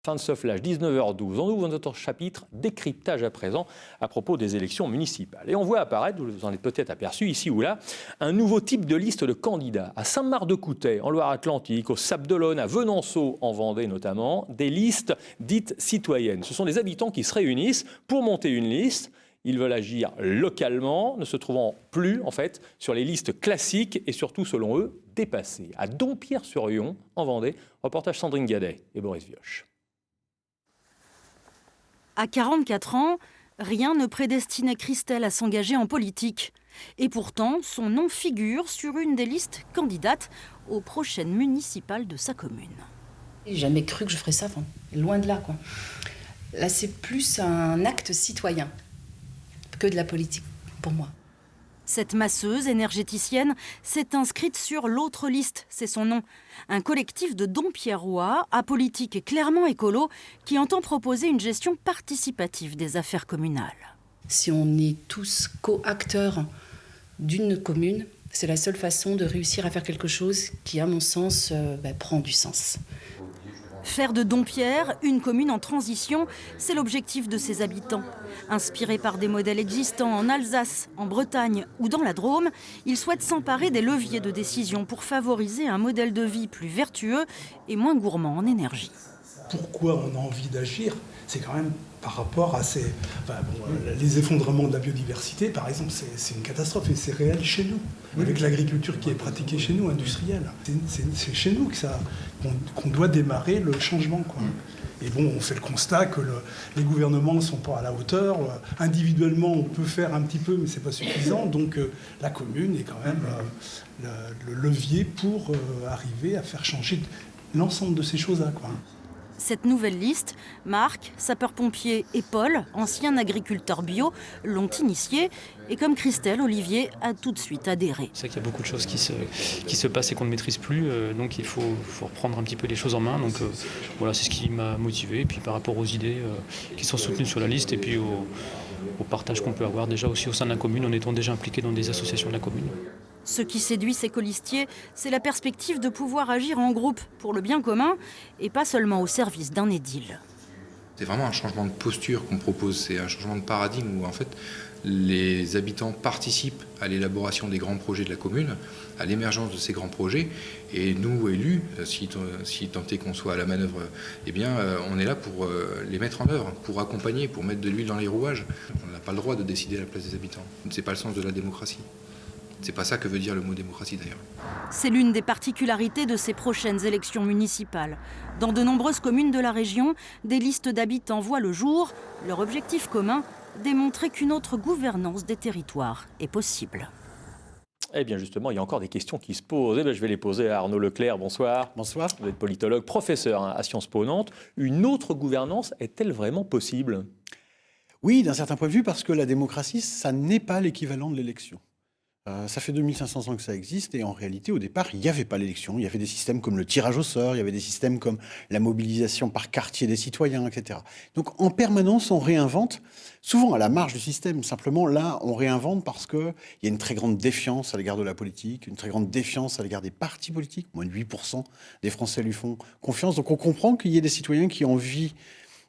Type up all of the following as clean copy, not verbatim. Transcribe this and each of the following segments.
Fin de ce flash, 19h12. On ouvre notre chapitre décryptage à présent à propos des élections municipales. Et on voit apparaître, vous en êtes peut-être aperçu ici ou là, un nouveau type de liste de candidats. À Saint-Marc-de-Coutais, en Loire-Atlantique, au Sables-d'Olonne, à Venanceau, en Vendée notamment, des listes dites citoyennes. Ce sont des habitants qui se réunissent pour monter une liste. Ils veulent agir localement, ne se trouvant plus, en fait, sur les listes classiques et surtout, selon eux, dépassées. À Dompierre-sur-Yon, en Vendée, reportage Sandrine Gadet et Boris Vioche. À 44 ans, rien ne prédestinait Christelle à s'engager en politique. Et pourtant, son nom figure sur une des listes candidates aux prochaines municipales de sa commune. J'ai jamais cru que je ferais ça, enfin, loin de là, quoi. Là, c'est plus un acte citoyen que de la politique, pour moi. Cette masseuse énergéticienne s'est inscrite sur l'autre liste, c'est son nom. Un collectif de Dompierrois, apolitique et clairement écolo, qui entend proposer une gestion participative des affaires communales. Si on est tous co-acteurs d'une commune, c'est la seule façon de réussir à faire quelque chose qui, à mon sens, prend du sens. Faire de Dompierre une commune en transition, c'est l'objectif de ses habitants. Inspirés par des modèles existants en Alsace, en Bretagne ou dans la Drôme, ils souhaitent s'emparer des leviers de décision pour favoriser un modèle de vie plus vertueux et moins gourmand en énergie. Pourquoi on a envie d'agir ? C'est quand même par rapport à les effondrements de la biodiversité, par exemple, c'est une catastrophe et c'est réel chez nous. Avec l'agriculture qui est pratiquée chez nous, industrielle. C'est chez nous qu'on doit démarrer le changement, quoi. Et bon, on fait le constat que les gouvernements ne sont pas à la hauteur. Individuellement, on peut faire un petit peu, mais ce n'est pas suffisant. Donc la commune est quand même le levier pour arriver à faire changer l'ensemble de ces choses-là, quoi. Cette nouvelle liste, Marc, sapeur-pompier et Paul, ancien agriculteur bio, l'ont initiée. Et comme Christelle, Olivier a tout de suite adhéré. C'est vrai qu'il y a beaucoup de choses qui se passent et qu'on ne maîtrise plus. Donc il faut reprendre un petit peu les choses en main. Donc voilà, c'est ce qui m'a motivé. Et puis par rapport aux idées qui sont soutenues sur la liste et puis au partage qu'on peut avoir déjà aussi au sein de la commune en étant déjà impliqué dans des associations de la commune. Ce qui séduit ces colistiers, c'est la perspective de pouvoir agir en groupe pour le bien commun et pas seulement au service d'un édile. C'est vraiment un changement de posture qu'on propose, c'est un changement de paradigme où en fait les habitants participent à l'élaboration des grands projets de la commune, à l'émergence de ces grands projets, et nous, élus, si tant est qu'on soit à la manœuvre, eh bien, on est là pour les mettre en œuvre, pour accompagner, pour mettre de l'huile dans les rouages. On n'a pas le droit de décider à la place des habitants. C'est pas le sens de la démocratie. C'est pas ça que veut dire le mot démocratie d'ailleurs. C'est l'une des particularités de ces prochaines élections municipales. Dans de nombreuses communes de la région, des listes d'habitants voient le jour. Leur objectif commun, démontrer qu'une autre gouvernance des territoires est possible. Eh bien justement, il y a encore des questions qui se posent. Je vais les poser à Arnaud Leclerc. Bonsoir. Bonsoir. Vous êtes politologue, professeur à Sciences Po Nantes. Une autre gouvernance est-elle vraiment possible ? Oui, d'un certain point de vue, parce que la démocratie, ça n'est pas l'équivalent de l'élection. Ça fait 2500 ans que ça existe et en réalité, au départ, il n'y avait pas l'élection. Il y avait des systèmes comme le tirage au sort, il y avait des systèmes comme la mobilisation par quartier des citoyens, etc. Donc en permanence, on réinvente, souvent à la marge du système. Simplement, là, on réinvente parce qu'il y a une très grande défiance à l'égard de la politique, une très grande défiance à l'égard des partis politiques. Moins de 8% des Français lui font confiance. Donc on comprend qu'il y ait des citoyens qui ont envie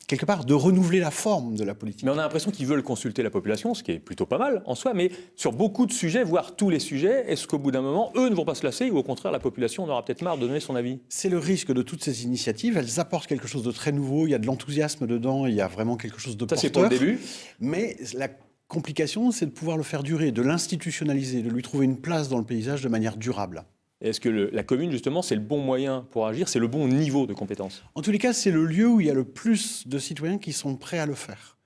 quelque part, de renouveler la forme de la politique. Mais on a l'impression qu'ils veulent consulter la population, ce qui est plutôt pas mal en soi, mais sur beaucoup de sujets, voire tous les sujets, est-ce qu'au bout d'un moment, eux ne vont pas se lasser ou au contraire, la population en aura peut-être marre de donner son avis ? C'est le risque de toutes ces initiatives. Elles apportent quelque chose de très nouveau, il y a de l'enthousiasme dedans, il y a vraiment quelque chose de porteur. Ça, c'est pour le début. Mais la complication, c'est de pouvoir le faire durer, de l'institutionnaliser, de lui trouver une place dans le paysage de manière durable. Est-ce que la commune, justement, c'est le bon moyen pour agir, c'est le bon niveau de compétence ? En tous les cas, c'est le lieu où il y a le plus de citoyens qui sont prêts à le faire.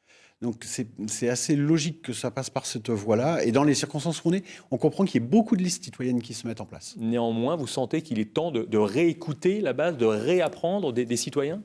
Donc c'est assez logique que ça passe par cette voie-là. Et dans les circonstances où on est, on comprend qu'il y a beaucoup de listes citoyennes qui se mettent en place. Néanmoins, vous sentez qu'il est temps de réécouter la base, de réapprendre des citoyens ?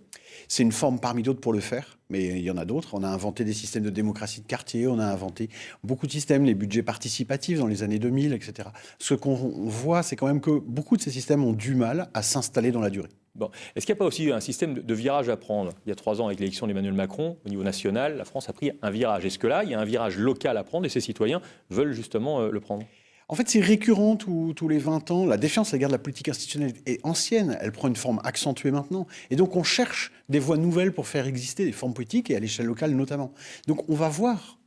C'est une forme parmi d'autres pour le faire, mais il y en a d'autres. On a inventé des systèmes de démocratie de quartier, on a inventé beaucoup de systèmes, les budgets participatifs dans les années 2000, etc. Ce qu'on voit, c'est quand même que beaucoup de ces systèmes ont du mal à s'installer dans la durée. Bon. Est-ce qu'il n'y a pas aussi un système de virage à prendre ? Il y a 3 ans, avec l'élection d'Emmanuel Macron, au niveau national, la France a pris un virage. Est-ce que là, il y a un virage local à prendre et ces citoyens veulent justement le prendre ? En fait, c'est récurrent tous les 20 ans. La défiance à l'égard de la politique institutionnelle est ancienne. Elle prend une forme accentuée maintenant. Et donc, on cherche des voies nouvelles pour faire exister des formes politiques, et à l'échelle locale notamment. Donc, on va voir,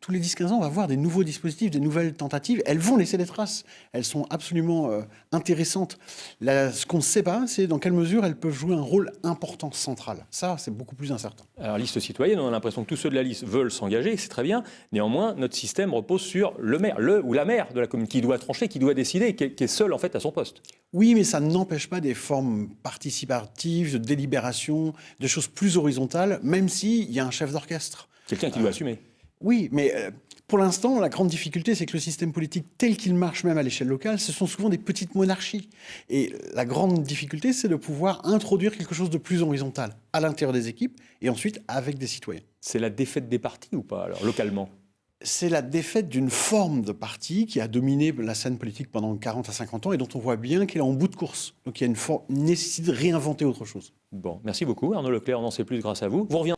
tous les 10-15 ans, on va voir des nouveaux dispositifs, des nouvelles tentatives. Elles vont laisser des traces. Elles sont absolument intéressantes. Ce qu'on ne sait pas, c'est dans quelle mesure elles peuvent jouer un rôle important, central. Ça, c'est beaucoup plus incertain. Alors, liste citoyenne, on a l'impression que tous ceux de la liste veulent s'engager, c'est très bien. Néanmoins, notre système repose sur le maire, ou la maire de la commune, qui doit trancher, qui doit décider, qui est seul, en fait, à son poste. Oui, mais ça n'empêche pas des formes participatives, de délibération, de choses plus horizontales, même s'il y a un chef d'orchestre. Quelqu'un qui doit assumer. Oui, mais pour l'instant, la grande difficulté, c'est que le système politique tel qu'il marche même à l'échelle locale, ce sont souvent des petites monarchies. Et la grande difficulté, c'est de pouvoir introduire quelque chose de plus horizontal à l'intérieur des équipes et ensuite avec des citoyens. C'est la défaite des partis ou pas, alors, localement? C'est la défaite d'une forme de parti qui a dominé la scène politique pendant 40 à 50 ans et dont on voit bien qu'elle est en bout de course. Donc il y a une nécessité de réinventer autre chose. Bon, merci beaucoup Arnaud Leclerc, on en sait plus grâce à vous. Vous reviendrez